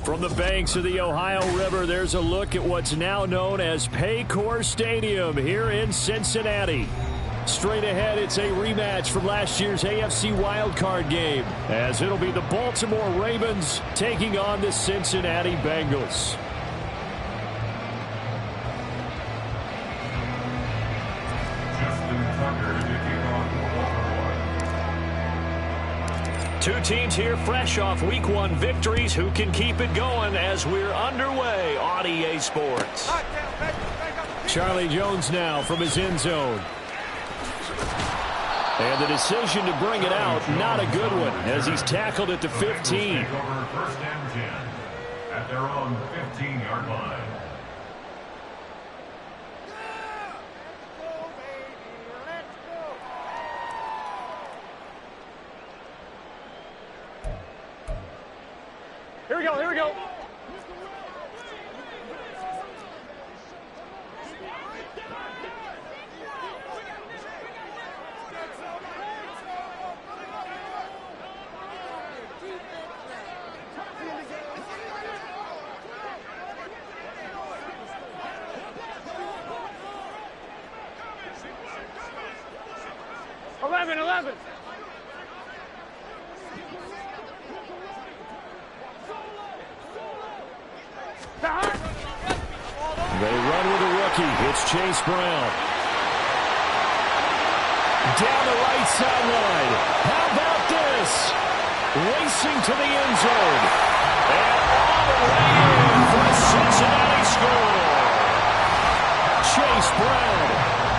From the banks of the Ohio River, there's a look at what's now known as Paycor Stadium here in Cincinnati. Straight ahead, it's a rematch from last year's AFC wildcard game, as it'll be the Baltimore Ravens taking on the Cincinnati Bengals. Two teams here fresh off Week 1 victories. Who can keep it going as we're underway on EA Sports? Charlie Jones now from his end zone. And the decision to bring it out, not a good one, as he's tackled at the 15. First and 10 at their own 15-yard line. Here we go, here we go. Eleven. They run with a rookie. It's Chase Brown. Down the right sideline. How about this? Racing to the end zone. And all the way in for a Cincinnati score. Chase Brown,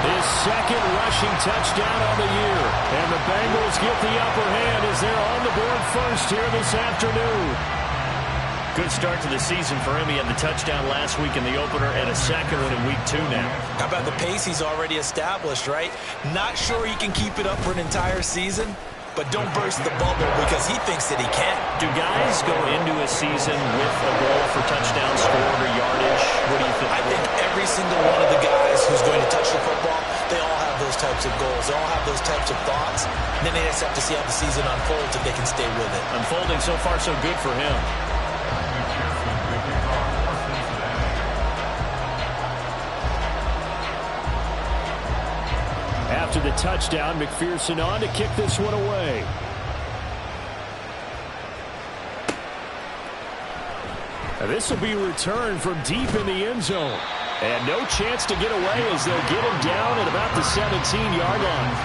his second rushing touchdown on the year. And the Bengals get the upper hand as they're on the board first here this afternoon. Good start to the season for him. He had the touchdown last week in the opener and a second one in Week 2 now. How about the pace he's already established, right? Not sure he can keep it up for an entire season, but don't burst the bubble because he thinks that he can. Do guys go into a season with a goal for touchdown scored or yardage? What do you think? I think every single one of the guys who's going to touch the football, they all have those types of goals. They all have those types of thoughts. And then they just have to see how the season unfolds if they can stay with it. Unfolding so far so good for him. After the touchdown, McPherson on to kick this one away. This will be returned from deep in the end zone. And no chance to get away as they'll get him down at about the 17-yard line.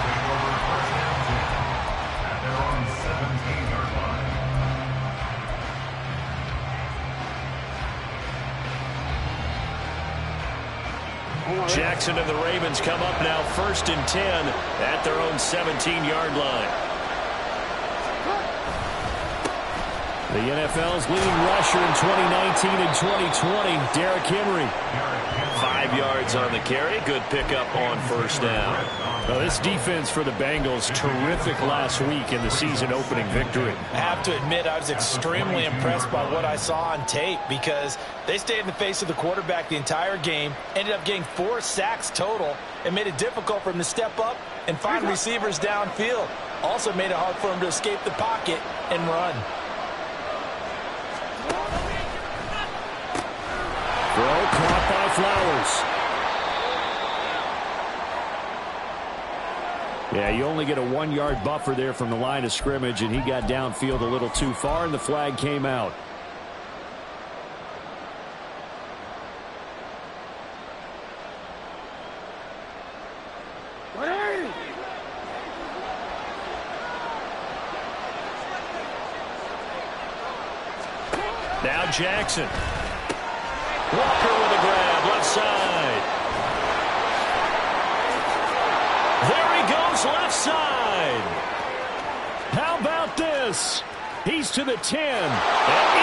Jackson and the Ravens come up now 1st and 10 at their own 17-yard line. The NFL's leading rusher in 2019 and 2020, Derrick Henry. 5 yards on the carry. Good pickup on first down. Well, this defense for the Bengals, terrific last week in the season-opening victory. I have to admit, I was extremely impressed by what I saw on tape because they stayed in the face of the quarterback the entire game, ended up getting 4 sacks total, and made it difficult for him to step up and find receivers downfield. Also made it hard for him to escape the pocket and run. Throw caught by Flowers. Yeah, you only get a 1-yard buffer there from the line of scrimmage, and he got downfield a little too far, and the flag came out. Now Jackson. Walker with a grab, left side. There he goes, left side. How about this? He's to the 10. And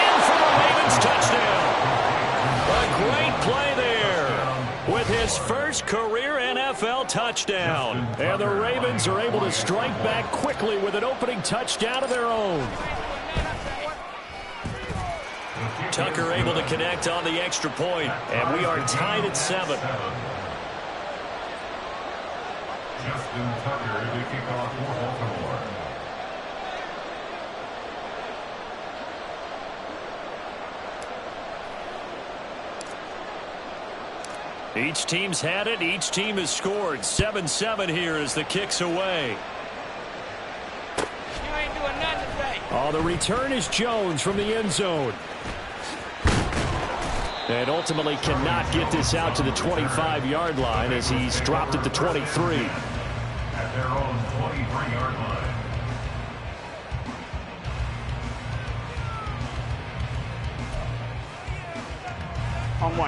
in for the Ravens touchdown. A great play there with his first career NFL touchdown. And the Ravens are able to strike back quickly with an opening touchdown of their own. Tucker able to connect on the extra point, and we are tied at 7. Justin Tucker to kick off for Baltimore. Each team's had it. Each team has scored. 7-7 here as the kick's away. You ain't doing nothing today. Oh, the return is Jones from the end zone. And ultimately cannot get this out to the 25-yard line as he's dropped at the 23. At their own 23-yard line.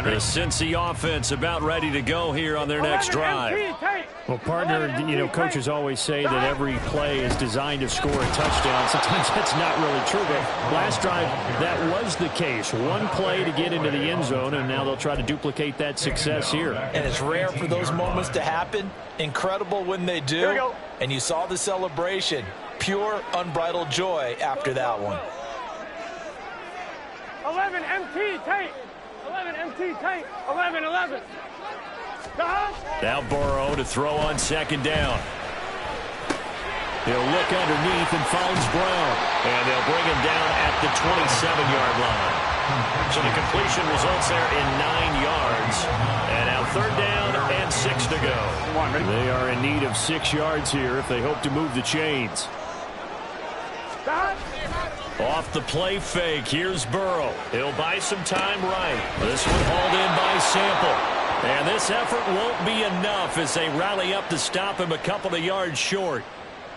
The Cincy offense about ready to go here on their next drive. Well, partner, you know, coaches always say that every play is designed to score a touchdown. Sometimes that's not really true, but last drive, that was the case. One play to get into the end zone, and now they'll try to duplicate that success here. And it's rare for those moments to happen. Incredible when they do. And you saw the celebration. Pure, unbridled joy after that one. 11 MT tape. 11 MT tape. 11. Now Burrow to throw on second down. He'll look underneath and finds Brown. And they'll bring him down at the 27-yard line. So the completion results there in 9 yards. And now third down and 6 to go. They are in need of 6 yards here if they hope to move the chains. Off the play fake, here's Burrow. He'll buy some time right. This one hauled in by Sample. And this effort won't be enough as they rally up to stop him a couple of yards short.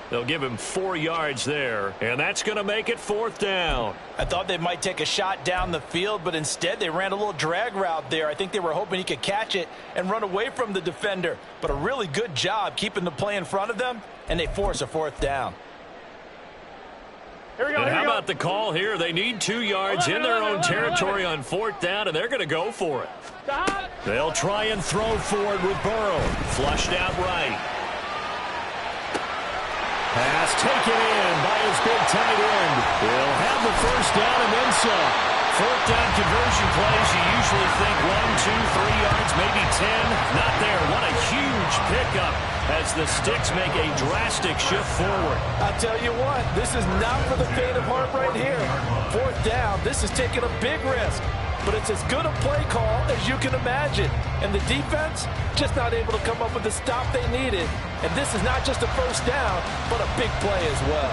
They'll give him 4 yards there, and that's going to make it fourth down. I thought they might take a shot down the field, but instead they ran a little drag route there. I think they were hoping he could catch it and run away from the defender. But a really good job keeping the play in front of them, and they force a fourth down. And how about the call here? They need 2 yards in their own territory on fourth down, and they're going to go for it. They'll try and throw forward with Burrow. Flushed out right. Pass taken in by his big tight end. He'll have the first down and then some. Fourth down conversion plays, you usually think 1, 2, 3 yards, maybe 10. Not there. What a huge pickup as the Sticks make a drastic shift forward. I'll tell you what, this is not for the faint of heart right here. Fourth down, this is taking a big risk. But it's as good a play call as you can imagine. And the defense just not able to come up with the stop they needed. And this is not just a first down, but a big play as well.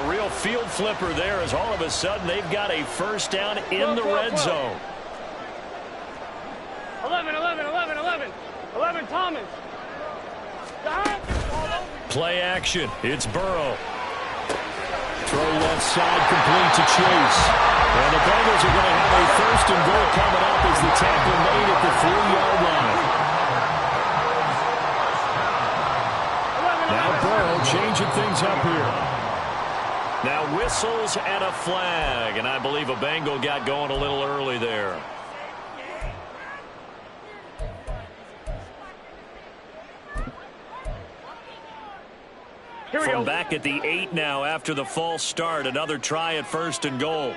A real field flipper there as all of a sudden they've got a first down in the red zone. 11 Thomas. Play action. It's Burrow. Throw left side complete to Chase. And the Bengals are going to have a first and goal coming up as the tackle made at the 3-yard line. Now Burrow changing things up here. Now whistles and a flag. And I believe a Bengal got going a little early there. From back at the 8 now after the false start. Another try at first and goal.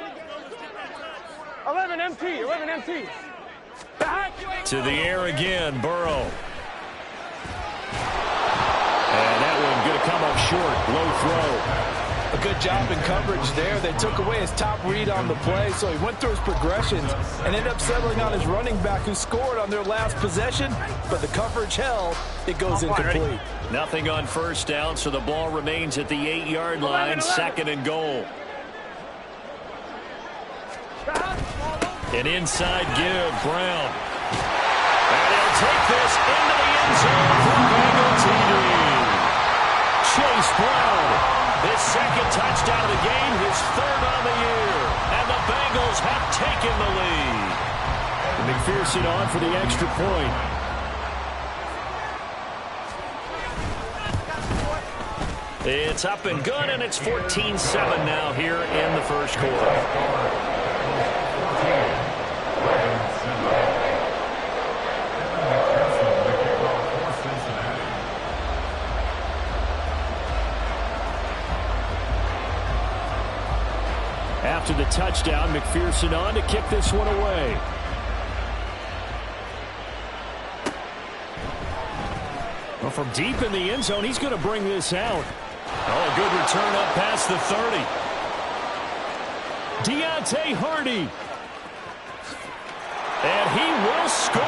11 MT. To the air again, Burrow. And that one going to come up short. Low throw. A good job in coverage there. They took away his top read on the play, so he went through his progressions and ended up settling on his running back who scored on their last possession, but the coverage held. It goes incomplete. Nothing on first down, so the ball remains at the 8-yard line, second and goal. An inside give, Brown. And he'll take this into the end zone for Bengal TD. Chase Brown. His second touchdown of the game, his third on the year. And the Bengals have taken the lead. And McPherson on for the extra point. It's up and good, and it's 14-7 now here in the first quarter. After the touchdown, McPherson on to kick this one away. Well, from deep in the end zone, he's going to bring this out. Oh, a good return up past the 30. Deontay Hardy. And he will score.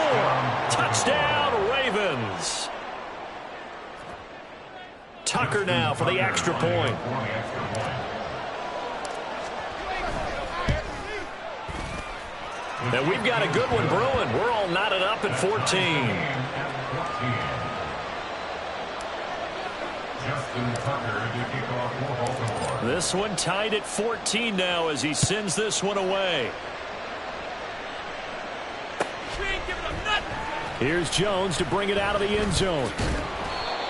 Touchdown, Ravens. Tucker now for the extra point. And we've got a good one brewing. We're all knotted up at 14. This one tied at 14 now as he sends this one away. Here's Jones to bring it out of the end zone.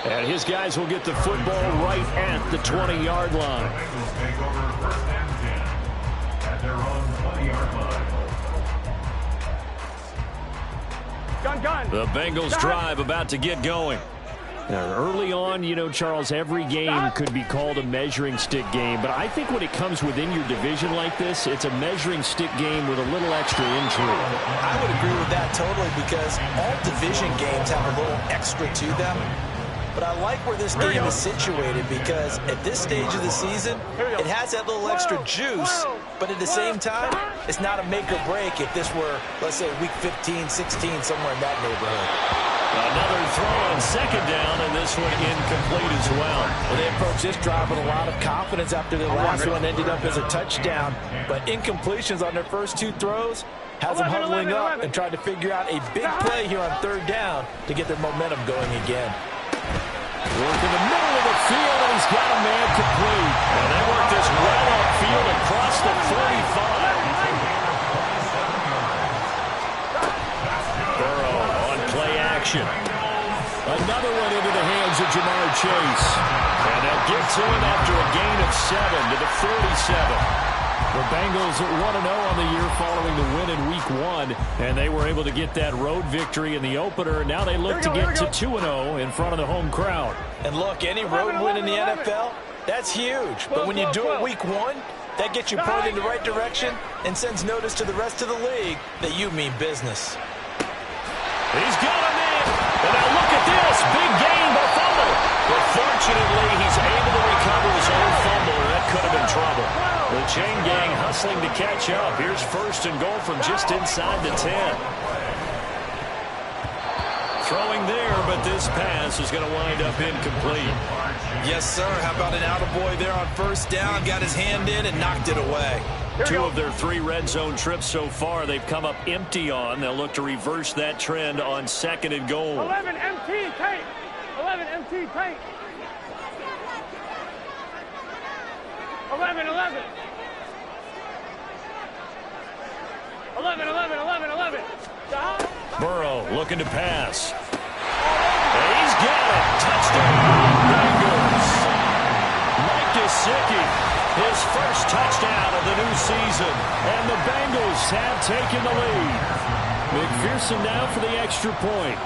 And his guys will get the football right at the 20-yard line. The Bengals drive about to get going. Now, early on, you know, Charles, every game could be called a measuring stick game. But I think when it comes within your division like this, it's a measuring stick game with a little extra intrigue. I would agree with that totally because all division games have a little extra to them. But I like where this game is situated because at this stage of the season, it has that little extra juice. But at the same time, it's not a make or break if this were, let's say, week 15, 16, somewhere in that neighborhood. Another throw on second down, and this one incomplete as well. Well, they approached this drive with a lot of confidence after the last one ended up as a touchdown. But incompletions on their first two throws has them huddling up and trying to figure out a big play here on third down to get their momentum going again. Work in the middle of the field, and he's got a man complete. And they work this well upfield across the 45. Burrow on play action. Another one into the hands of Jamar Chase. And they'll get to him after a gain of 7 to the 47. The Bengals 1-0 on the year following the win in Week 1, and they were able to get that road victory in the opener. Now they look to get to 2-0 in front of the home crowd. And look, any road win in the NFL, that's huge. But when you do it Week 1, that gets you pointed in the right direction and sends notice to the rest of the league that you mean business. He's got him in. And now look at this. Big gain, but fumble. But fortunately, he's able to recover his own fumble, or that could have been trouble. The chain gang hustling to catch up. Here's first and goal from just inside the 10. Throwing there, but this pass is going to wind up incomplete. Yes, sir. How about an attaboy there on first down? Got his hand in and knocked it away. 2 of their 3 red zone trips so far they've come up empty on. They'll look to reverse that trend on second and goal. 11 MT tank. 11 MT tank. 11, 11. 11, 11, 11, 11. Burrow looking to pass. And he's got it. Touchdown, Bengals. Mike Gesicki, his first touchdown of the new season. And the Bengals have taken the lead. McPherson now for the extra point.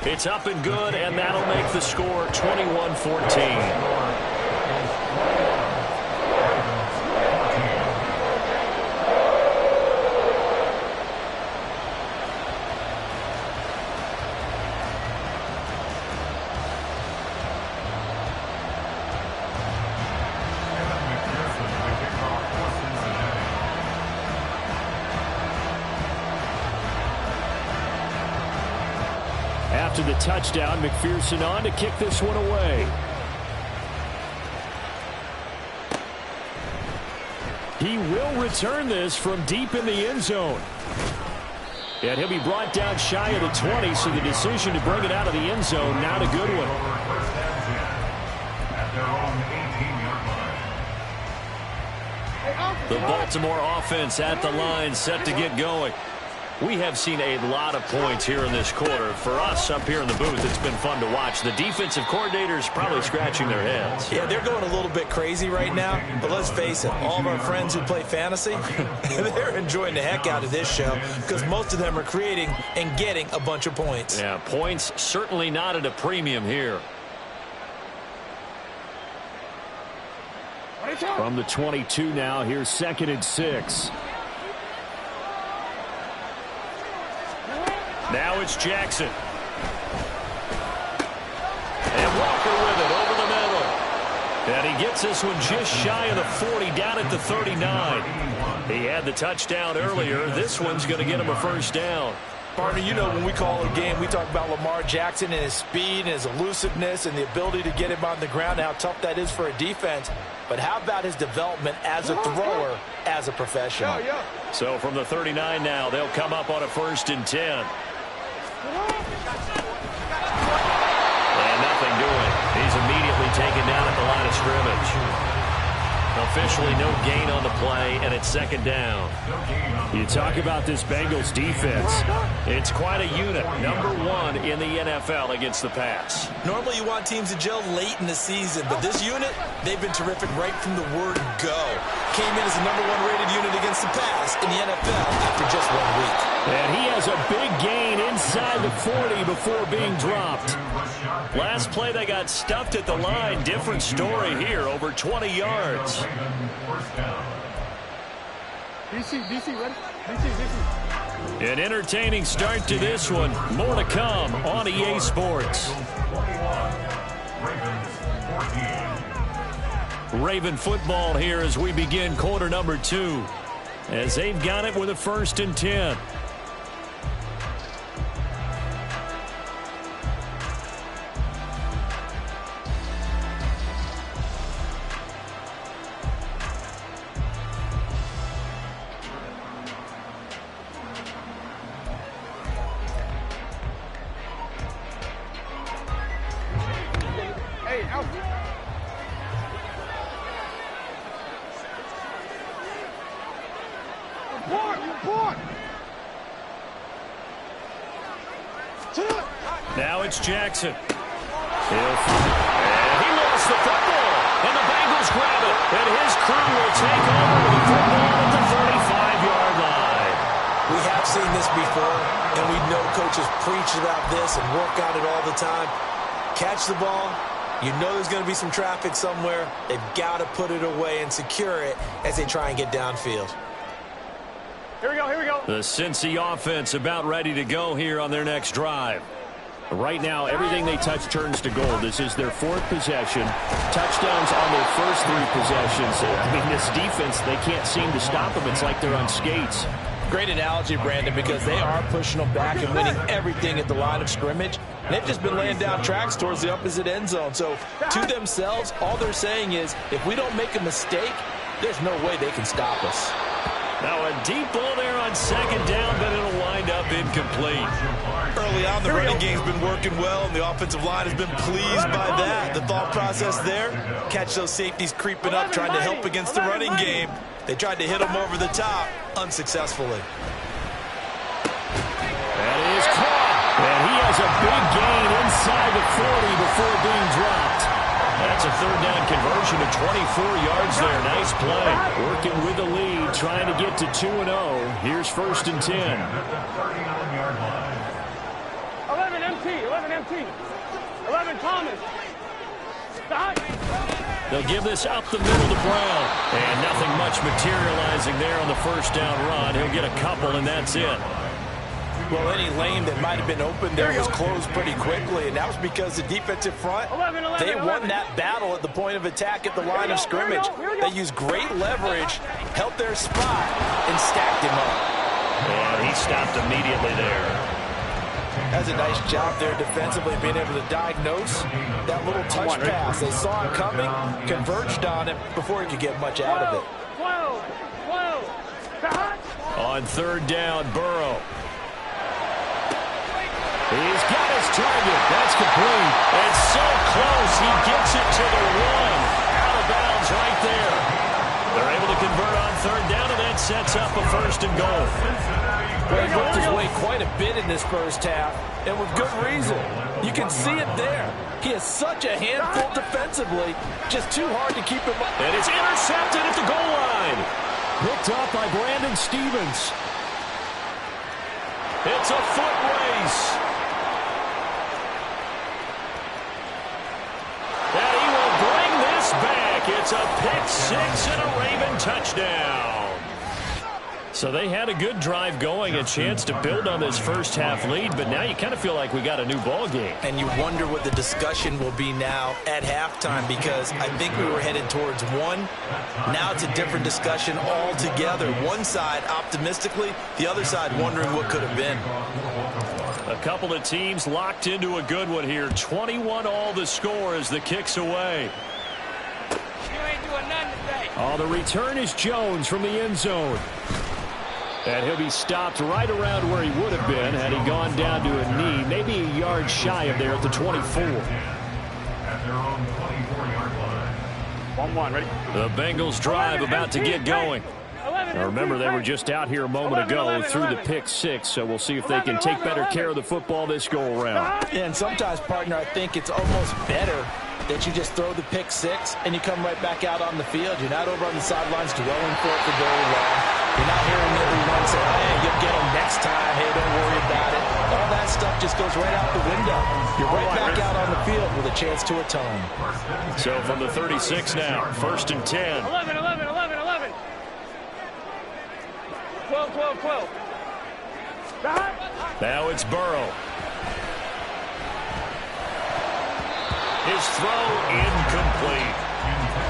It's up and good, and that'll make the score 21-14. After the touchdown, McPherson on to kick this one away. He will return this from deep in the end zone. And he'll be brought down shy of the 20, so the decision to bring it out of the end zone, not a good one. The Baltimore offense at the line, set to get going. We have seen a lot of points here in this quarter. For us up here in the booth, it's been fun to watch. The defensive coordinators probably scratching their heads. Yeah, they're going a little bit crazy right now. But let's face it, all of our friends who play fantasy, they're enjoying the heck out of this show because most of them are creating and getting a bunch of points. Yeah, points certainly not at a premium here. From the 22 now, here's 2nd and 6. Now it's Jackson. And Walker with it And he gets this one just shy of the 40, down at the 39. He had the touchdown earlier. This one's going to get him a first down. Partner, you know when we call a game, we talk about Lamar Jackson and his speed and his elusiveness and the ability to get him on the ground, how tough that is for a defense. But how about his development as a thrower, as a professional? So from the 39 now, they'll come up on a 1st and 10. And nothing doing. He's immediately taken down at the line of scrimmage. Officially no gain on the play, and it's 2nd down. You talk about this Bengals defense. It's quite a unit. Number 1 in the NFL against the pass. Normally you want teams to gel late in the season, but this unit, they've been terrific right from the word go. Came in as the number 1 rated unit against the pass in the NFL after just 1 week. And he has a big gain inside the 40 before being dropped. Last play they got stuffed at the line. Different story here, over 20 yards. DC, ready? DC. An entertaining start to this one. More to come on EA Sports. Raven football here as we begin quarter number 2. As they've got it with a 1st and 10. Now it's Jackson. And he lost the football. And the Bengals grab it. And his crew will take over with the football at the 35-yard line. We have seen this before, and we know coaches preach about this and work on it all the time. Catch the ball. You know there's going to be some traffic somewhere. They've got to put it away and secure it as they try and get downfield. Here we go. The Cincy offense about ready to go here on their next drive. Right now, everything they touch turns to gold. This is their 4th possession. Touchdowns on their first 3 possessions. I mean, this defense, they can't seem to stop them. It's like they're on skates. Great analogy, Brandon, because they are pushing them back and winning everything at the line of scrimmage. And they've just been laying down tracks towards the opposite end zone. So to themselves, all they're saying is, if we don't make a mistake, there's no way they can stop us. Now a deep ball there on 2nd down, but it'll wind up incomplete. Early on, the running game's been working well, and the offensive line has been pleased by that. The thought process there, catch those safeties creeping up, trying to help against the running game. They tried to hit them over the top, unsuccessfully. That is caught. And he has a big gain inside the 40 before being dropped. That's a 3rd down conversion of 24 yards there. Nice play. Working with the lead, trying to get to 2-0. Here's 1st and 10. 11 MT. 11 Thomas. Stop. They'll give this up the middle to Brown. And nothing much materializing there on the 1st down run. He'll get a couple, and that's it. Well, any lane that might have been open there was closed pretty quickly, and that was because the defensive front, they won that battle at the point of attack at the line of scrimmage. They used great leverage, held their spot, and stacked him up. And he stopped immediately there. Has a nice job there defensively, being able to diagnose that little touch pass. They saw him coming, converged on him before he could get much out of it. 12. On 3rd down, Burrow. He's got his target. That's complete. It's so close. He gets it to the 1. Out of bounds right there. They're able to convert on 3rd down, and that sets up a 1st and goal. Well, he worked his way quite a bit in this first half, and with good reason. You can see it there. He is such a handful defensively, just too hard to keep him up. And it's intercepted at the goal line. Picked up by Brandon Stevens. It's a foot race. And he will bring this back. It's a pick 6 and a Raven touchdown. So they had a good drive going, a chance to build on this first half lead, but now you kind of feel like we got a new ball game. And you wonder what the discussion will be now at halftime, because I think we were headed towards one. Now it's a different discussion altogether. One side optimistically, the other side wondering what could have been. A couple of teams locked into a good one here. 21-all the score as the kick's away. You ain't doing nothing today. Oh, the return is Jones from the end zone. And he'll be stopped right around where he would have been had he gone down to a knee, maybe a yard shy of there at the 24. At their own 24-yard line. 1-1, ready? The Bengals drive about to get going. Now remember, they were just out here a moment ago through the pick six, so we'll see if they can take better care of the football this go-around. And sometimes, partner, I think it's almost better that you just throw the pick six and you come right back out on the field. You're not over on the sidelines dwelling for it for very long. You're not hearing everyone say, hey, you'll get them next time. Hey, don't worry about it. All that stuff just goes right out the window. You're right back out on the field with a chance to atone. So from the 36 now, 1st and 10. 11, 11, 11, 11. 12, 12, 12. Now it's Burrow. His throw incomplete.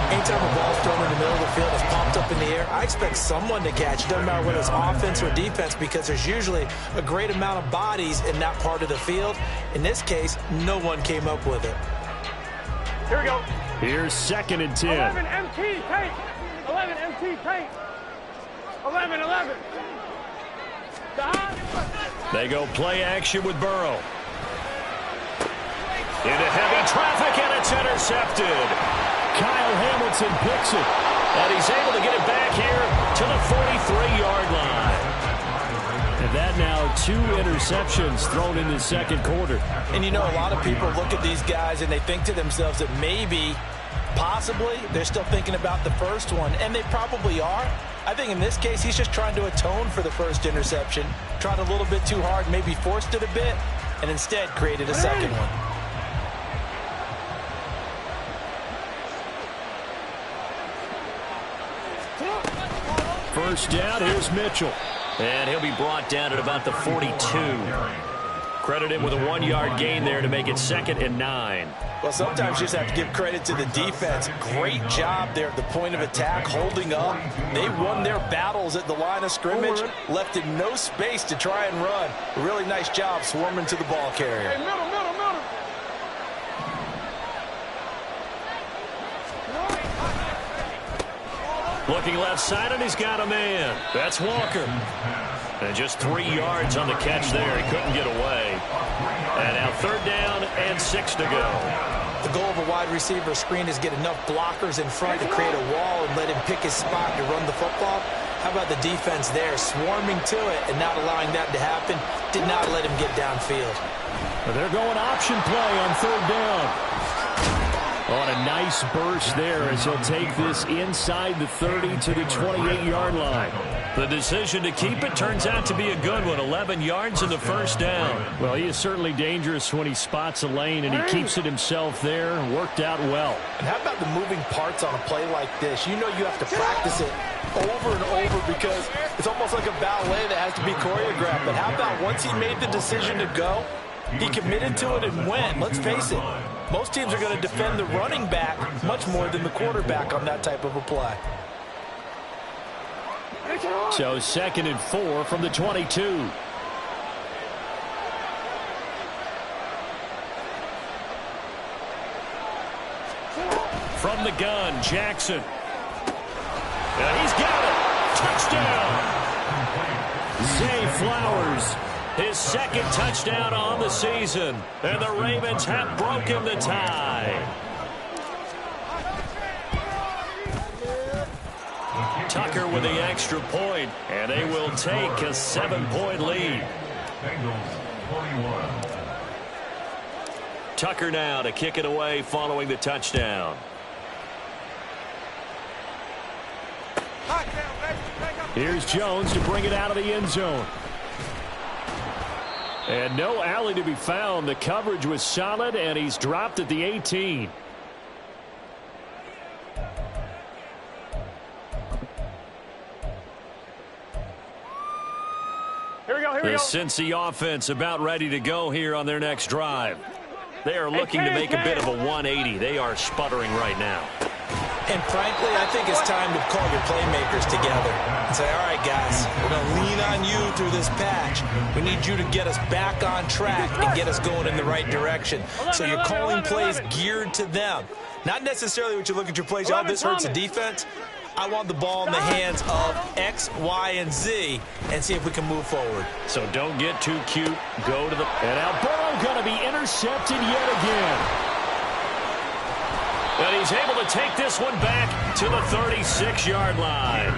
Anytime a ball's thrown in the middle of the field, it's popped up in the air, I expect someone to catch it. Doesn't matter whether it's offense or defense, because there's usually a great amount of bodies in that part of the field. In this case, no one came up with it. Here we go. Here's 2nd and 10. 11 MT tape. 11 MT tape. 11, 11. They go play action with Burrow. Into heavy traffic, and it's intercepted. Kyle Hamilton picks it, and he's able to get it back here to the 43-yard line. And that now 2 interceptions thrown in the second quarter. And you know, a lot of people look at these guys and they think to themselves that maybe, possibly, they're still thinking about the first one, and they probably are. I think in this case, he's just trying to atone for the first interception, tried a little bit too hard, maybe forced it a bit, and instead created a second one. First down, here's Mitchell. And he'll be brought down at about the 42. Credit him with a 1-yard gain there to make it 2nd and 9. Well, sometimes you just have to give credit to the defense. Great job there at the point of attack, holding up. They won their battles at the line of scrimmage, left in no space to try and run. A really nice job swarming to the ball carrier. Hey, middle, middle, middle. Looking left side, and he's got a man. That's Walker. And just 3 yards on the catch there. He couldn't get away. And now 3rd down and 6 to go. The goal of a wide receiver screen is get enough blockers in front to create a wall and let him pick his spot to run the football. How about the defense there, swarming to it and not allowing that to happen? Did not let him get downfield. Well, they're going option play on 3rd down. On a nice burst there as he'll take this inside the 30 to the 28-yard line. The decision to keep it turns out to be a good one. 11 yards in the first down. Well, he is certainly dangerous when he spots a lane, and he keeps it himself there. Worked out well. And how about the moving parts on a play like this? You know you have to practice it over and over because it's almost like a ballet that has to be choreographed. But how about once he made the decision to go, he committed to it and went. Let's face it. Most teams are going to defend the running back much more than the quarterback on that type of a play. So 2nd and 4 from the 22. From the gun, Jackson. And he's got it. Touchdown. Zay Flowers. His 2nd touchdown on the season. And the Ravens have broken the tie. Tucker with the extra point, and they will take a 7-point lead. Bengals 41. Tucker now to kick it away following the touchdown. Here's Jones to bring it out of the end zone. And no alley to be found. The coverage was solid, and he's dropped at the 18. The Cincy offense about ready to go here on their next drive. They are looking to make a bit of a 180. They are sputtering right now. And frankly, I think it's time to call your playmakers together and say, all right, guys, we're going to lean on you through this patch. We need you to get us back on track and get us going in the right direction. So you're calling plays geared to them. Not necessarily what you look at your plays, oh, this hurts the defense. I want the ball in the hands of X, Y, and Z and see if we can move forward. So don't get too cute. Go to the... And now Burrow going to be intercepted yet again. And he's able to take this one back to the 36-yard line.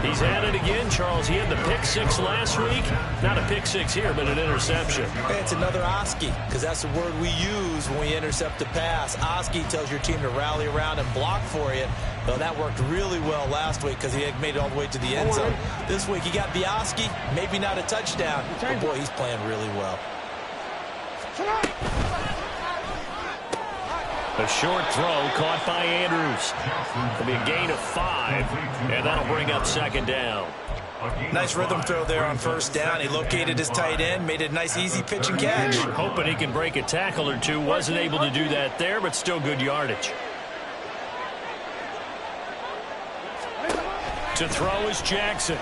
He's had it again, Charles. He had the pick six last week. Not a pick six here, but an interception. It's another Oski, because that's the word we use when we intercept a pass. Oski tells your team to rally around and block for you. Though that worked really well last week because he had made it all the way to the end zone. This week he got the Oski, maybe not a touchdown, but boy, he's playing really well. A short throw caught by Andrews. It'll be a gain of 5, and that'll bring up second down. Nice rhythm throw there on first down. He located his tight end, made it a nice, easy pitch and catch. Hoping he can break a tackle or two. Wasn't able to do that there, but still good yardage. To throw is Jackson.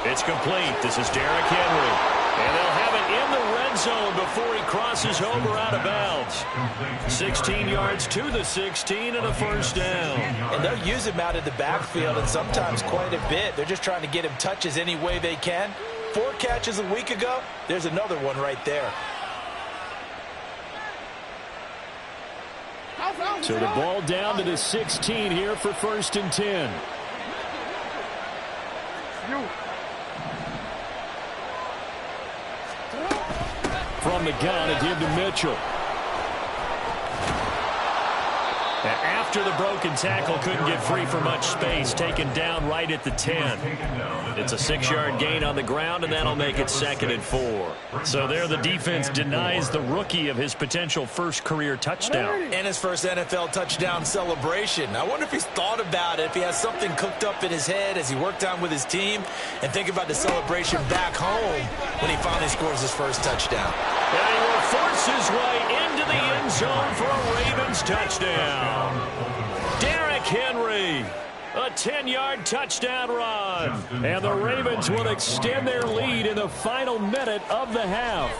It's complete. This is Derrick Henry. And they'll have it in the red zone before he crosses over out of bounds. 16 yards to the 16 and a first down. And they'll use him out of the backfield and sometimes quite a bit. They're just trying to get him touches any way they can. 4 catches a week ago. There's another one right there. So the ball down to the 16 here for 1st and 10. From the gun, a give to Mitchell. After the broken tackle, couldn't get free for much space. Taken down right at the 10. It's a 6-yard gain on the ground, and that'll make it 2nd and 4. So there the defense denies the rookie of his potential first career touchdown. And his first NFL touchdown celebration. I wonder if he's thought about it, if he has something cooked up in his head as he worked on with his team, and think about the celebration back home when he finally scores his first touchdown. And he will force his way into the end zone for a Ravens touchdown. Derrick Henry, a 10-yard touchdown run. And the Ravens will extend their lead in the final minute of the half.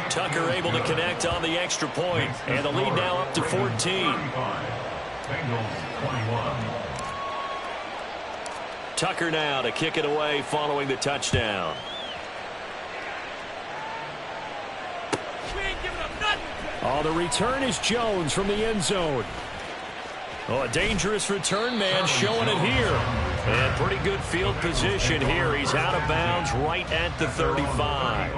Tucker able to connect on the extra point, and the lead now up to 14. Tucker now to kick it away following the touchdown. Oh, the return is Jones from the end zone. Oh, a dangerous return man showing it here. And pretty good field position here. He's out of bounds right at the 35.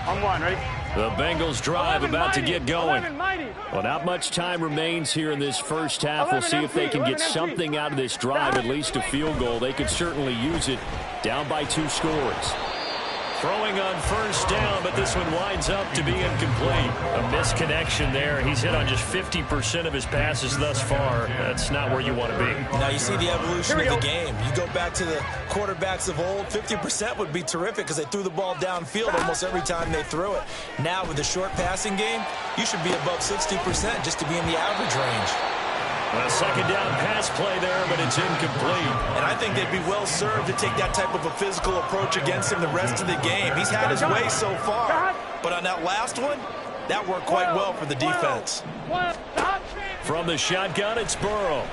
I'm one, ready? The Bengals drive about to get going. Well, not much time remains here in this first half. We'll see if they can get something out of this drive, at least a field goal. They could certainly use it. Down by 2 scores. Throwing on first down, but this one winds up to be incomplete. A misconnection there. He's hit on just 50% of his passes thus far. That's not where you want to be. Now you see the evolution of the game. You go back to the quarterbacks of old, 50% would be terrific because they threw the ball downfield almost every time they threw it. Now with the short passing game, you should be above 60% just to be in the average range. A second down pass play there, but it's incomplete. And I think they'd be well served to take that type of a physical approach against him the rest of the game. He's had his way so far. But on that last one, that worked quite well for the defense. From the shotgun, it's Burrow.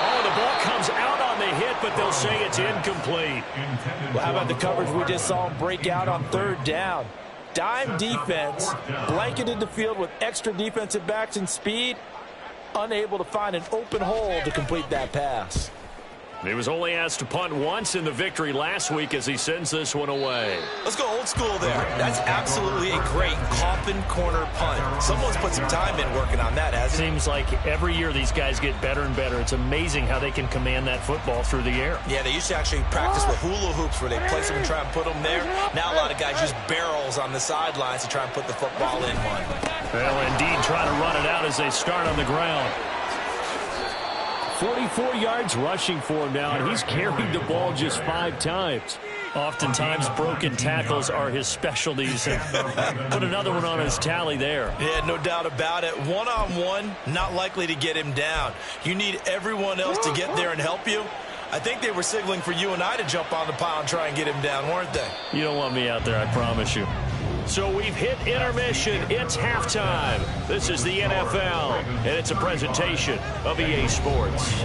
Oh, the ball comes out on the hit, but they'll say it's incomplete. Well, how about the coverage we just saw him break out on 3rd down? Dime defense, blanketed the field with extra defensive backs and speed. Unable to find an open hole to complete that pass. He was only asked to punt once in the victory last week as he sends this one away. Let's go old school there. That's absolutely a great coffin corner punt. Someone's put some time in working on that, hasn't it? Seems like every year these guys get better and better. It's amazing how they can command that football through the air. Yeah, they used to actually practice with hula hoops where they place them and try and put them there. Now a lot of guys use barrels on the sidelines to try and put the football in one. Well, indeed, trying to run it out as they start on the ground. 44 yards rushing for him now, and he's carried the ball just 5 times. Oftentimes, broken tackles are his specialties. And put another one on his tally there. Yeah, no doubt about it. One-on-one, not likely to get him down. You need everyone else to get there and help you. I think they were signaling for you and I to jump on the pile and try and get him down, weren't they? You don't want me out there, I promise you. So we've hit intermission. It's halftime. This is the NFL, and it's a presentation of EA Sports.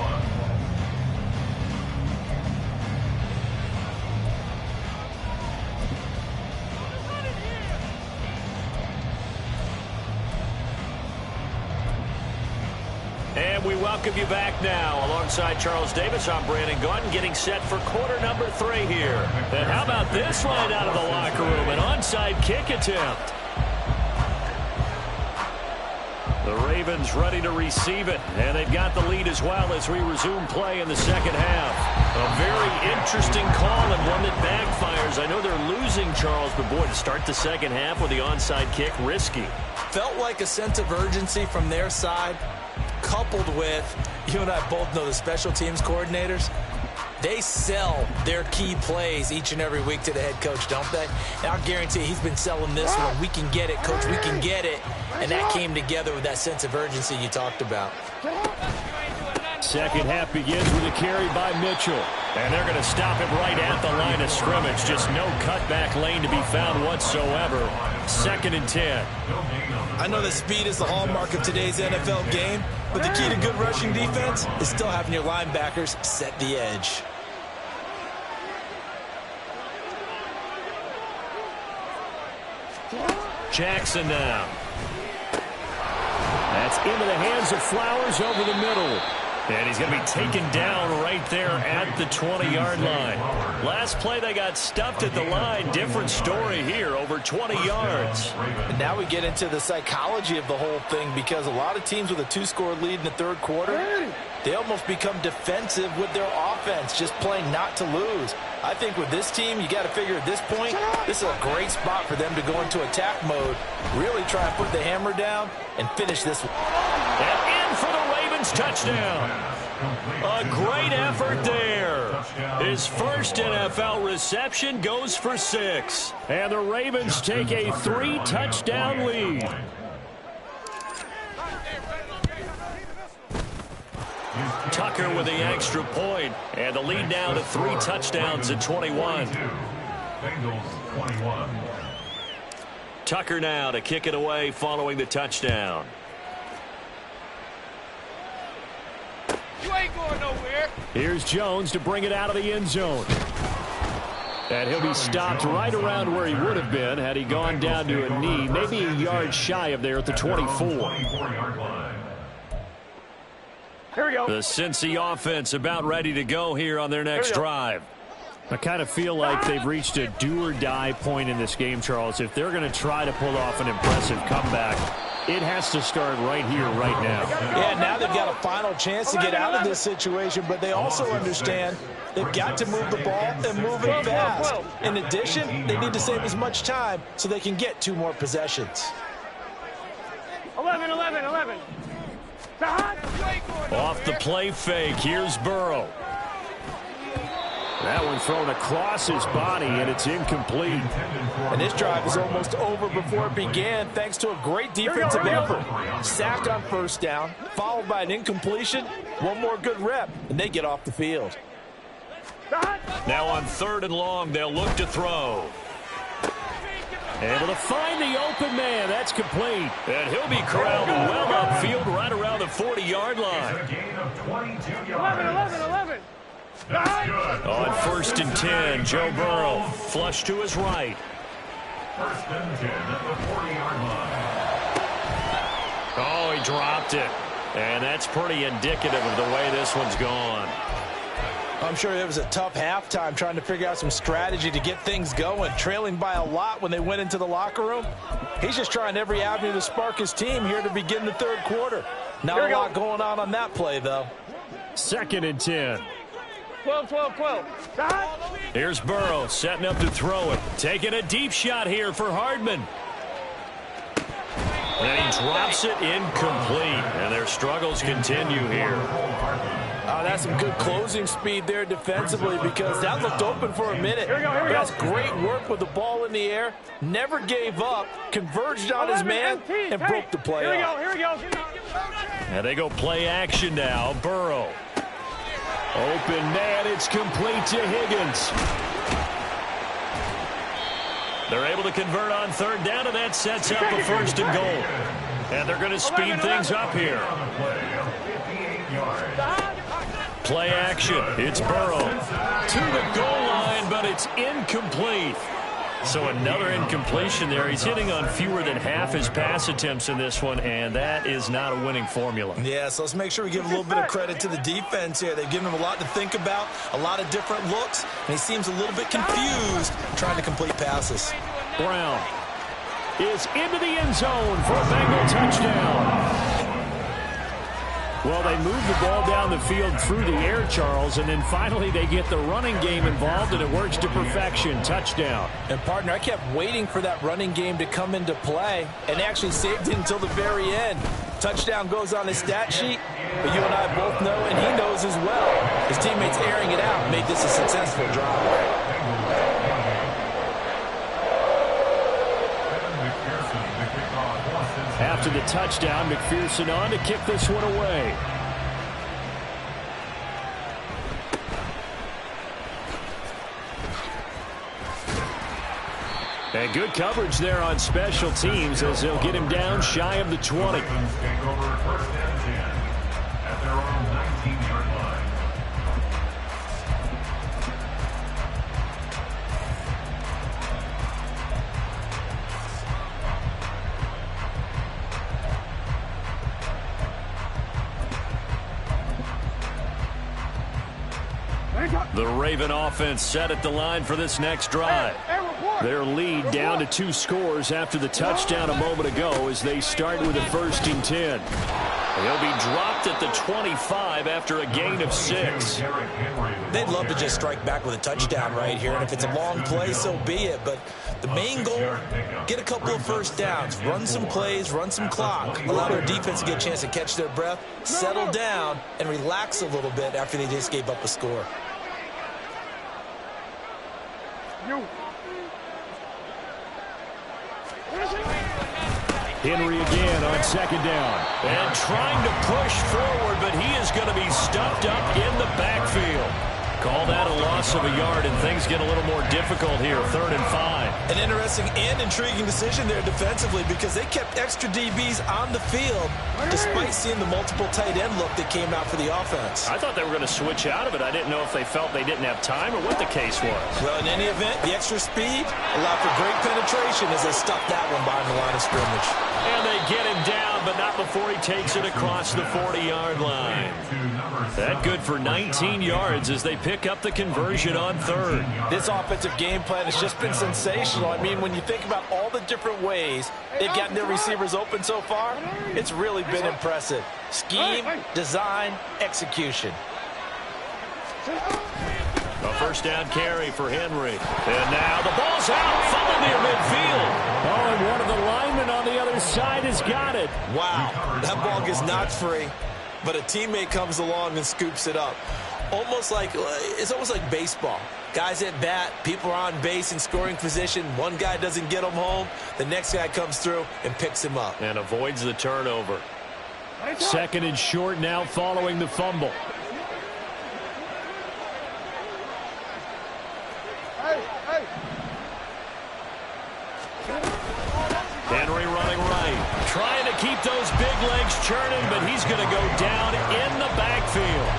And we welcome you back now. Alongside Charles Davis, I'm Brandon Gaudin, getting set for quarter number 3 here. And how about this line out of the locker room? An onside kick attempt. The Ravens ready to receive it, and they've got the lead as well as we resume play in the second half. A very interesting call and one that backfires. I know they're losing, Charles, but boy, to start the second half with the onside kick, risky. Felt like a sense of urgency from their side, coupled with, you and I both know the special teams coordinators, they sell their key plays each and every week to the head coach, don't they? And I'll guarantee he's been selling this one. We can get it, coach, we can get it. And that came together with that sense of urgency you talked about. Second half begins with a carry by Mitchell. And they're going to stop it right at the line of scrimmage. Just no cutback lane to be found whatsoever. 2nd and 10. I know that speed is the hallmark of today's NFL game, but the key to good rushing defense is still having your linebackers set the edge. Jackson now. That's into the hands of Flowers over the middle. And he's going to be taken down right there at the 20-yard line. Last play, they got stuffed at the line. Different story here, over 20 yards. And now we get into the psychology of the whole thing, because a lot of teams with a 2-score lead in the third quarter, they almost become defensive with their offense, just playing not to lose. I think with this team, you got to figure at this point, this is a great spot for them to go into attack mode, really try and put the hammer down and finish this one. And in for the Ravens touchdown. A great effort there. His first NFL reception goes for 6. And the Ravens take a 3-touchdown lead. Tucker with the extra point, and the lead now to 3 touchdowns at 21. Bengals 21. Tucker now to kick it away following the touchdown. You ain't going nowhere. Here's Jones to bring it out of the end zone. And he'll be stopped right around where he would have been had he gone down to a knee, maybe a yard shy of there at the 24. Here we go. The Cincy offense about ready to go here on their next drive. I kind of feel like they've reached a do-or-die point in this game, Charles. If they're going to try to pull off an impressive comeback, it has to start right here, right now. Yeah, now they've got a final chance to get out of this situation, but they also understand they've got to move the ball and move it fast. In addition, they need to save as much time so they can get 2 more possessions. 11. Off the play fake, here's Burrow. That one thrown across his body, and it's incomplete. And this drive is almost over before it began, thanks to a great defensive effort. Sack on first down, followed by an incompletion. One more good rep, and they get off the field. Now on 3rd and long, they'll look to throw. Able to find the open man. That's complete. And he'll be corralled well upfield right around the 40-yard line. 11. On 1st and 10, Joe Burrow flush to his right. 1st and 10 at the 40-yard line. Oh, he dropped it. And that's pretty indicative of the way this one's gone. I'm sure it was a tough halftime trying to figure out some strategy to get things going. Trailing by a lot when they went into the locker room. He's just trying every avenue to spark his team here to begin the third quarter. Not a lot going on that play, though. 2nd and 10. 12, 12, 12. Here's Burrow setting up to throw it. Taking a deep shot here for Hardman. And he drops it incomplete. And their struggles continue here. That's some good closing speed there defensively because that looked open for a minute. Here we go. That's great work with the ball in the air. Never gave up. Converged on his man and broke the play up. Here we go. And they go play action now. Burrow. Open man. It's complete to Higgins. They're able to convert on 3rd down, and that sets up a 1st and goal. And they're going to speed things up here. Play action. It's Burrow to the goal line, but it's incomplete. So another incompletion there. He's hitting on fewer than half his pass attempts in this one, and that is not a winning formula. Yeah, so let's make sure we give a little bit of credit to the defense here. They've given him a lot to think about, a lot of different looks, and he seems a little bit confused trying to complete passes. Brown is into the end zone for a Bengal touchdown. Well, they move the ball down the field through the air, Charles, and then finally they get the running game involved, and it works to perfection. Touchdown. And, partner, I kept waiting for that running game to come into play, and they actually saved it until the very end. Touchdown goes on his stat sheet, but you and I both know, and he knows as well, his teammates airing it out made this a successful drive. After the touchdown, McPherson on to kick this one away. And good coverage there on special teams as they'll get him down shy of the 20. Take over 1st and 10 at their own 19-yard line. The Raven offense set at the line for this next drive. Their lead down to 2 scores after the touchdown a moment ago as they start with a 1st and 10. He'll be dropped at the 25 after a gain of 6. They'd love to just strike back with a touchdown right here, and if it's a long play, so be it. But the main goal, get a couple of 1st downs, run some plays, run some clock, allow their defense to get a chance to catch their breath, settle down, and relax a little bit after they just gave up a score. Henry again on 2nd down. And trying to push forward, but he is going to be stuffed up in the backfield. Call that a loss of a yard, and things get a little more difficult here. 3rd and 5. An interesting and intriguing decision there defensively because they kept extra DBs on the field despite seeing the multiple tight end look that came out for the offense. I thought they were going to switch out of it. I didn't know if they felt they didn't have time or what the case was. Well, in any event, the extra speed allowed for great penetration as they stuffed that one behind the line of scrimmage. And they get him down, but not before he takes it across the 40-yard line. That good for 19 yards as they pick up the conversion on 3rd. This offensive game plan has just been sensational. I mean, when you think about all the different ways they've gotten their receivers open so far, it's really been impressive. Scheme, design, execution. A 1st down carry for Henry. And now the ball's out, fumbled near midfield. Oh, and one of the linemen on the other side has got it. Wow, that ball gets knocked free, but a teammate comes along and scoops it up. It's almost like baseball. Guys at bat, people are on base in scoring position. One guy doesn't get him home. The next guy comes through and picks him up. And avoids the turnover. 2nd and short now following the fumble. Henry running right. Trying to keep those big legs churning, but he's going to go down in the backfield.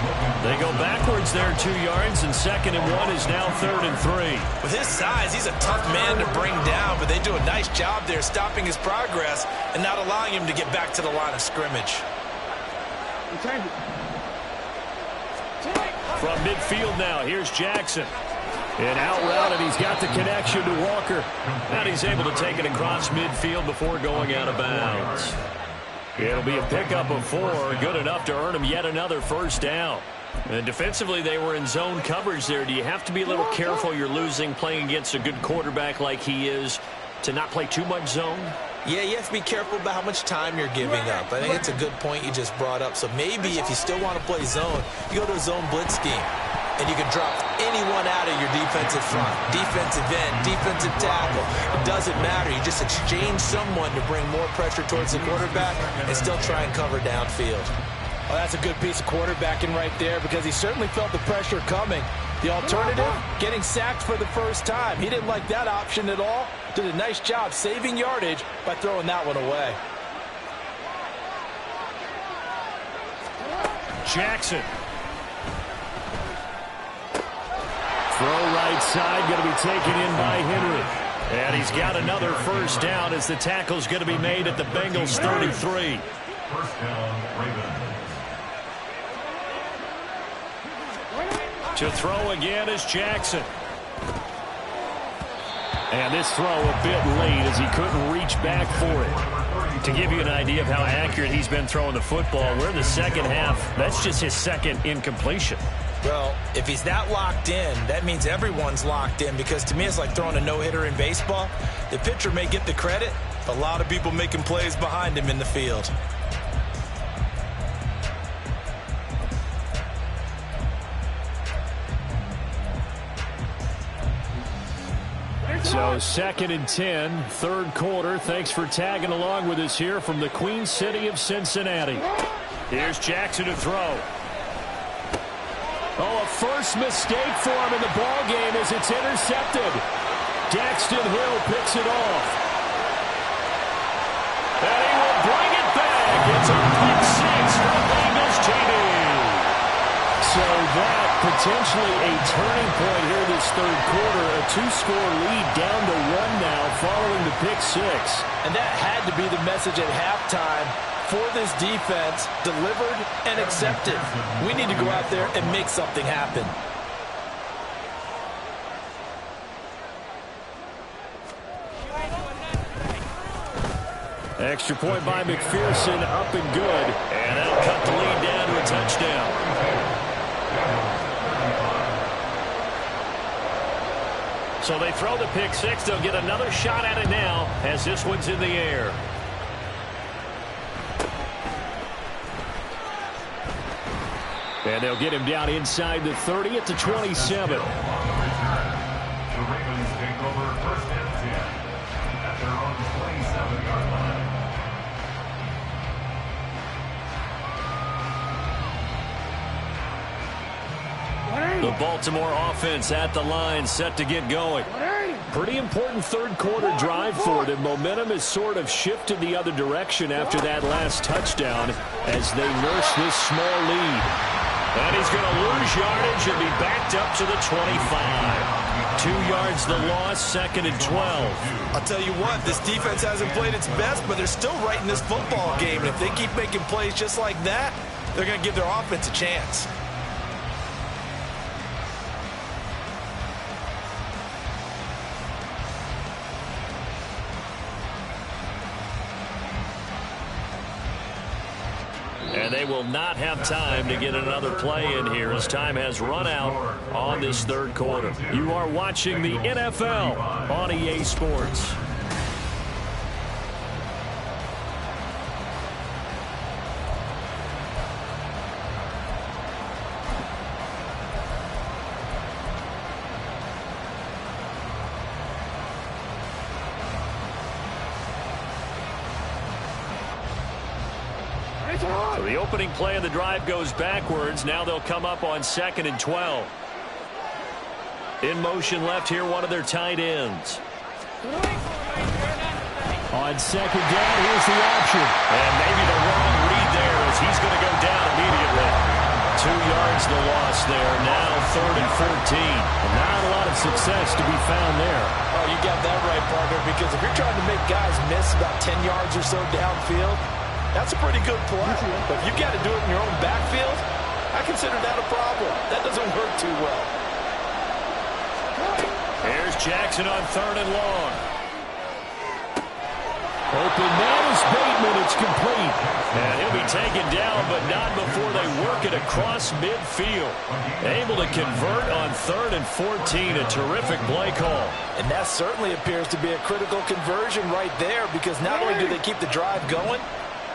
They go backwards there 2 yards, and 2nd and 1 is now 3rd and 3. With his size, he's a tough man to bring down, but they do a nice job there stopping his progress and not allowing him to get back to the line of scrimmage. From midfield now, here's Jackson. And out route, and he's got the connection to Walker. And he's able to take it across midfield before going out of bounds. It'll be a pickup of 4, good enough to earn him yet another first down. And defensively, they were in zone coverage there. Do you have to be a little careful you're losing playing against a good quarterback like he is to not play too much zone? Yeah, you have to be careful about how much time you're giving up. I think it's a good point you just brought up. So maybe if you still want to play zone, you go to a zone blitz scheme. And you can drop anyone out of your defensive front, defensive end, defensive tackle. It doesn't matter. You just exchange someone to bring more pressure towards the quarterback and still try and cover downfield. Well, that's a good piece of quarterbacking right there because he certainly felt the pressure coming. The alternative, getting sacked for the first time. He didn't like that option at all. Did a nice job saving yardage by throwing that one away. Jackson. Throw right side, going to be taken in by Henry. And he's got another first down as the tackle's going to be made at the Bengals 33. First down, Ravens. To throw again is Jackson. And this throw a bit late as he couldn't reach back for it. To give you an idea of how accurate he's been throwing the football, we're in the second half. That's just his second incompletion. Well, if he's that locked in, that means everyone's locked in because to me it's like throwing a no-hitter in baseball. The pitcher may get the credit, but a lot of people making plays behind him in the field. So 2nd and 10, third quarter. Thanks for tagging along with us here from the Queen City of Cincinnati. Here's Jackson to throw. Oh, a first mistake for him in the ball game as it's intercepted. Daxton Hill picks it off. And he will bring it back. It's a pick 6 for the Bengals TD. So that potentially a turning point here this third quarter. A 2-score lead down to 1 now following the pick 6. And that had to be the message at halftime for this defense, delivered and accepted. We need to go out there and make something happen. Extra point by McPherson, up and good. And that'll cut the lead down to a touchdown. So they throw the pick 6. They'll get another shot at it now as this one's in the air. And they'll get him down inside the 30 at the 27. The Ravens take over first and 10 at their own 27-yard line. The Baltimore offense at the line, set to get going. Pretty important third quarter drive for them. Momentum has sort of shifted the other direction after that last touchdown as they nurse this small lead. And he's going to lose yardage and be backed up to the 25. 2 yards the loss, 2nd and 12. I'll tell you what, this defense hasn't played its best, but they're still right in this football game. And if they keep making plays just like that, they're going to give their offense a chance. And they will not have time to get another play in here as time has run out on this third quarter. You are watching the NFL on EA Sports. So the opening play of the drive goes backwards. Now they'll come up on 2nd and 12. In motion left here, one of their tight ends. On 2nd down, here's the option. And maybe the wrong read there as he's going to go down immediately. 2 yards the loss there. Now 3rd and 14. Not a lot of success to be found there. Oh, you got that right, partner, because if you're trying to make guys miss about 10 yards or so downfield, that's a pretty good play. But if you got to do it in your own backfield, I consider that a problem. That doesn't work too well. Here's Jackson on 3rd and long. Open man is Bateman. It's complete. And he'll be taken down, but not before they work it across midfield. Able to convert on 3rd and 14. A terrific play call. And that certainly appears to be a critical conversion right there, because not only do they keep the drive going,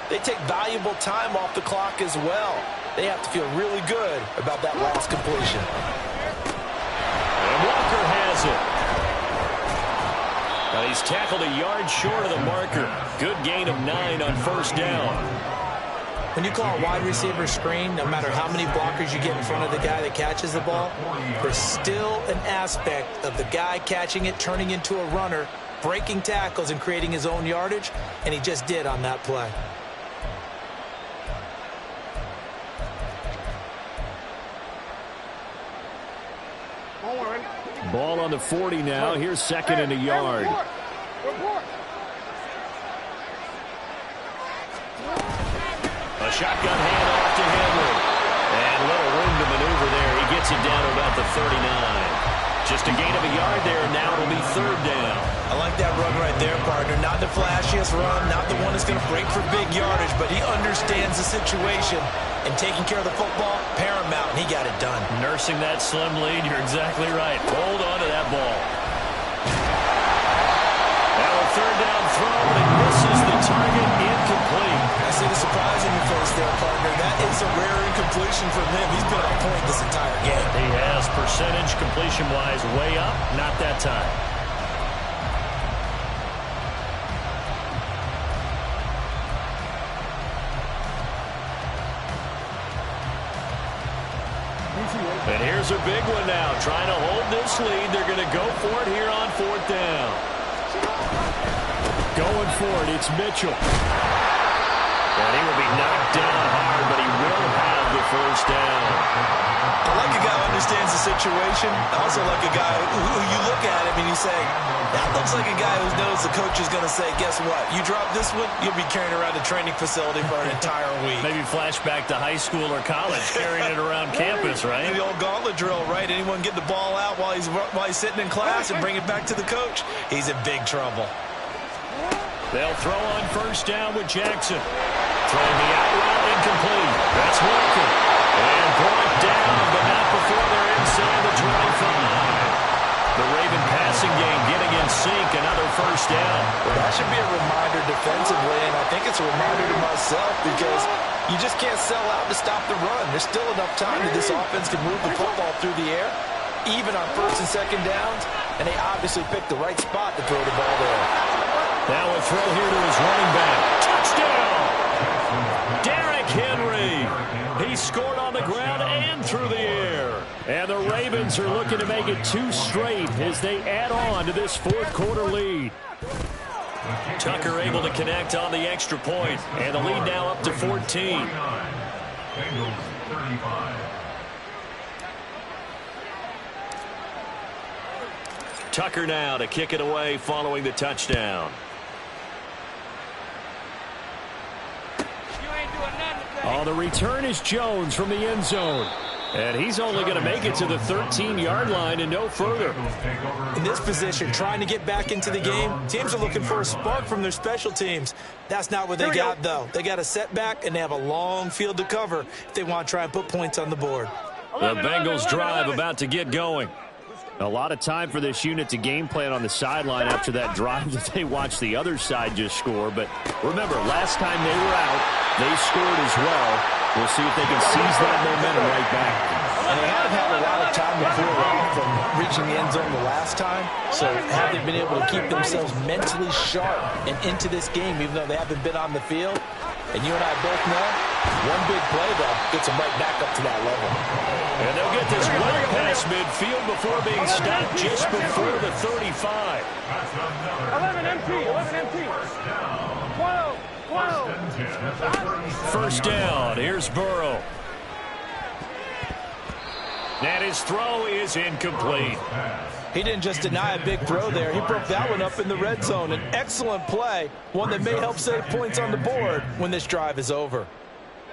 they take valuable time off the clock as well. They have to feel really good about that last completion. And Walker has it. Now he's tackled a yard short of the marker. Good gain of 9 on 1st down. When you call a wide receiver screen, no matter how many blockers you get in front of the guy that catches the ball, there's still an aspect of the guy catching it, turning into a runner, breaking tackles and creating his own yardage, and he just did on that play. Ball on the 40 now. Here's 2nd and a yard. A shotgun handoff to Henry. And little room to maneuver there. He gets it down to about the 39. Just a gain of a yard there, and now it'll be 3rd down. I like that run right there, partner. Not the flashiest run, not the one that's going to break for big yardage, but he understands the situation, and taking care of the football, paramount, and he got it done. Nursing that slim lead, you're exactly right. Hold on to that ball. Now a 3rd down throw, and it misses the target, incomplete. I see the surprise in your face there, partner. That is a rare incompletion from him. He's been on point this entire game. He has. Percentage completion-wise way up, not that time. And here's a big one now. Trying to hold this lead. They're going to go for it here on 4th down. Going for it, it's Mitchell. And he will be knocked down hard, but he will have the 1st down. I like a guy who understands the situation. I also like a guy who you look at him and you say, that looks like a guy who knows the coach is going to say, guess what? You drop this one, you'll be carrying around the training facility for an entire week. Maybe flashback to high school or college, carrying it around campus, right? The old gauntlet drill, right? Anyone get the ball out while he's sitting in class and bring it back to the coach? He's in big trouble. They'll throw on 1st down with Jackson. Throwing the out route, incomplete. That's Walker. And brought down, but not before they're inside the 25. The Raven passing game getting in sync. Another 1st down. Well, that should be a reminder defensively, and I think it's a reminder to myself, because you just can't sell out to stop the run. There's still enough time that this offense can move the football through the air, even on 1st and 2nd downs, and they obviously picked the right spot to throw the ball there. Now a throw here to his running back. Touchdown! Derrick Henry. He scored on the ground and through the air. And the Ravens are looking to make it 2 straight as they add on to this 4th quarter lead. Tucker able to connect on the extra point, and the lead now up to 14. Bengals 35. Tucker now to kick it away following the touchdown. On the return is Jones from the end zone. And he's only going to make it to the 13-yard line and no further. In this position, trying to get back into the game, teams are looking for a spark from their special teams. That's not what they got, though. They got a setback, and they have a long field to cover if they want to try and put points on the board. The Bengals drive about to get going. A lot of time for this unit to game plan on the sideline after that drive that they watched the other side just score. But remember, last time they were out, they scored as well. We'll see if they can seize that momentum right back. And they haven't had a lot of time to clear off from reaching the end zone the last time. So have they been able to keep themselves mentally sharp and into this game, even though they haven't been on the field? And you and I both know, one big play, though, gets them right back up to that level. And they'll get this well past midfield before being stopped just before the 35. 11 MT, 11 MT. 12, 12. 1st down, here's Burrow. And his throw is incomplete. He didn't just deny a big throw there. He broke that one up in the red zone. An excellent play, one that may help save points on the board when this drive is over.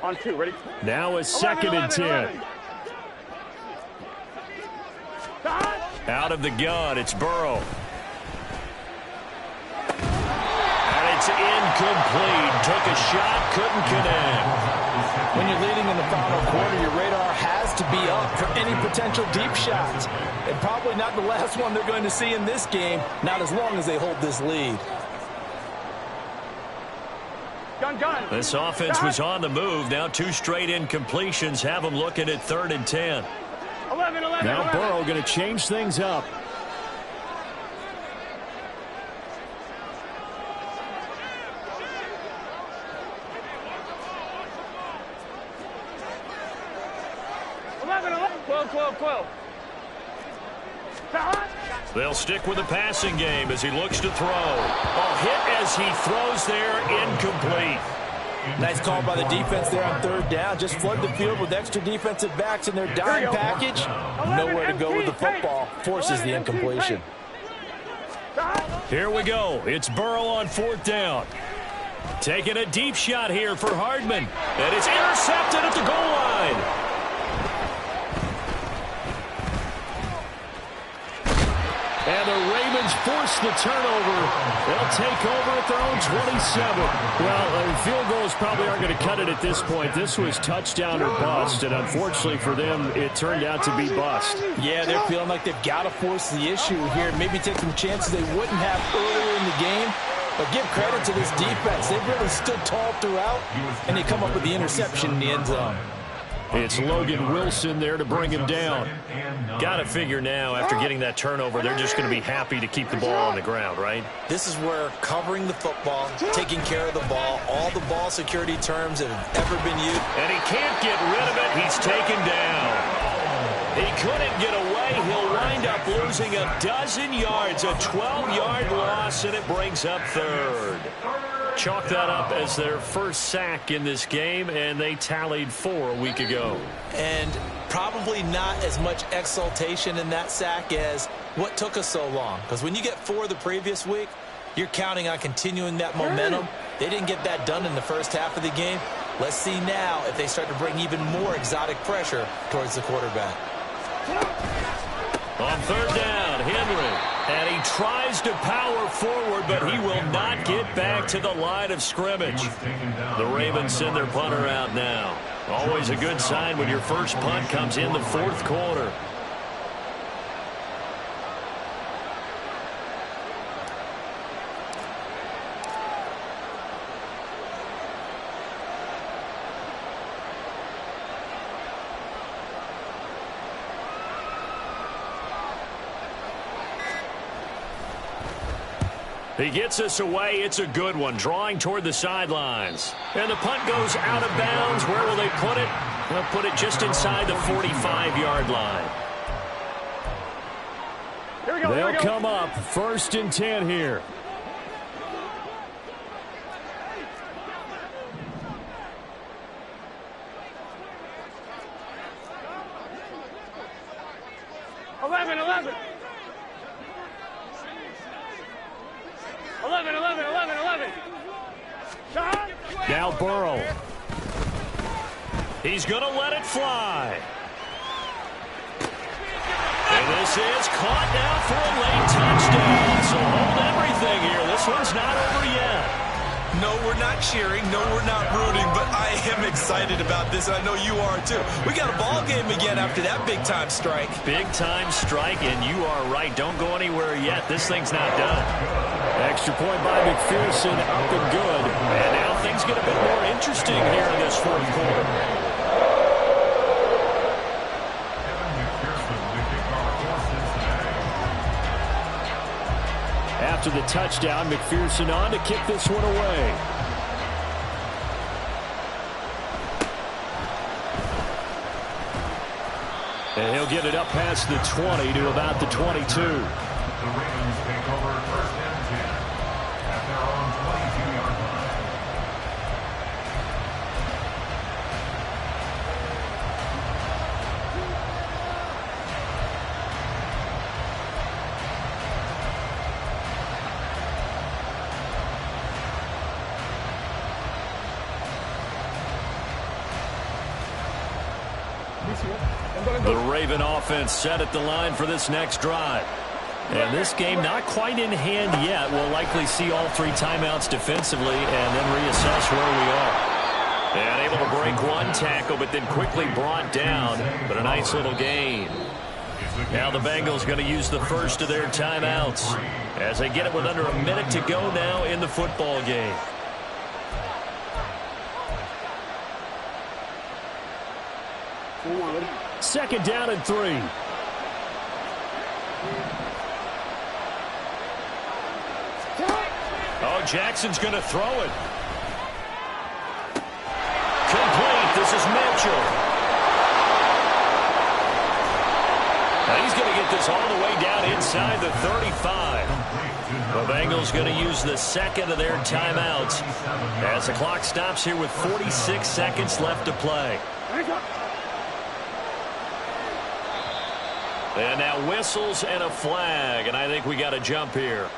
On 2, ready? Now a second and 10. 11. Out of the gun, it's Burrow. And it's incomplete. Took a shot, couldn't connect. When you're leading in the final quarter, your radar has to be up for any potential deep shots. And probably not the last one they're going to see in this game, not as long as they hold this lead. Gun. This offense was on the move. Now 2 straight incompletions have them looking at 3rd and 10. 11. Now Burrow going to change things up. Quill. They'll stick with the passing game as he looks to throw. Hit as he throws there, incomplete. Nice call by the defense there on 3rd down. Just flood the field with extra defensive backs in their dime package. Nowhere to go with the football. Forces the incompletion. Here we go. It's Burrow on 4th down. Taking a deep shot here for Hardman. And it's intercepted at the goal line. And the Ravens force the turnover. They'll take over at their own 27. Well, field goals probably aren't going to cut it at this point. This was touchdown or bust, and unfortunately for them, it turned out to be bust. Yeah, they're feeling like they've got to force the issue here. Maybe take some chances they wouldn't have earlier in the game. But give credit to this defense. They've really stood tall throughout, and they come up with the interception in the end zone. It's Logan Wilson there to bring him down. Got to figure now, after getting that turnover, they're just going to be happy to keep the ball on the ground, right? This is where covering the football, taking care of the ball, all the ball security terms that have ever been used. And he can't get rid of it. He's taken down. He couldn't get away. He'll wind up losing a dozen yards, a 12-yard loss, and it brings up 3rd. Chalk that up as their first sack in this game, and they tallied 4 a week ago. And probably not as much exultation in that sack as what took us so long. Because when you get 4 the previous week, you're counting on continuing that momentum. They didn't get that done in the first half of the game. Let's see now if they start to bring even more exotic pressure towards the quarterback. On 3rd down, Henry. And he tries to power forward, but he will not get back to the line of scrimmage. The Ravens send their punter out now. Always a good sign when your first punt comes in the 4th quarter. He gets us away. It's a good one, drawing toward the sidelines. And the punt goes out of bounds. Where will they put it? They'll put it just inside the 45-yard line. They'll come up 1st and 10 here. Now Burrow. He's going to let it fly. And this is caught now for a late touchdown. So hold everything here. This one's not over yet. No, we're not cheering. No, we're not rooting. But I am excited about this, and I know you are too. We got a ball game again after that big-time strike. Big-time strike, and you are right. Don't go anywhere yet. This thing's not done. Extra point by McPherson, up and good. And now things get a bit more interesting here in this 4th quarter. After the touchdown, McPherson on to kick this one away. And he'll get it up past the 20 to about the 22. The Ravens take over 1st and 10 at their own 22-yard line. The Raven offense set at the line for this next drive. And this game not quite in hand yet. We'll likely see all 3 timeouts defensively and then reassess where we are. And able to break one tackle, but then quickly brought down. But a nice little gain. Now the Bengals going to use the first of their timeouts as they get it with under a minute to go now in the football game. Second down and 3. Oh, Jackson's going to throw it. Complete. This is Mitchell. Now he's going to get this all the way down inside the 35. The Bengals going to use the second of their timeouts as the clock stops here with 46 seconds left to play. And now whistles and a flag, and I think we got a jump here.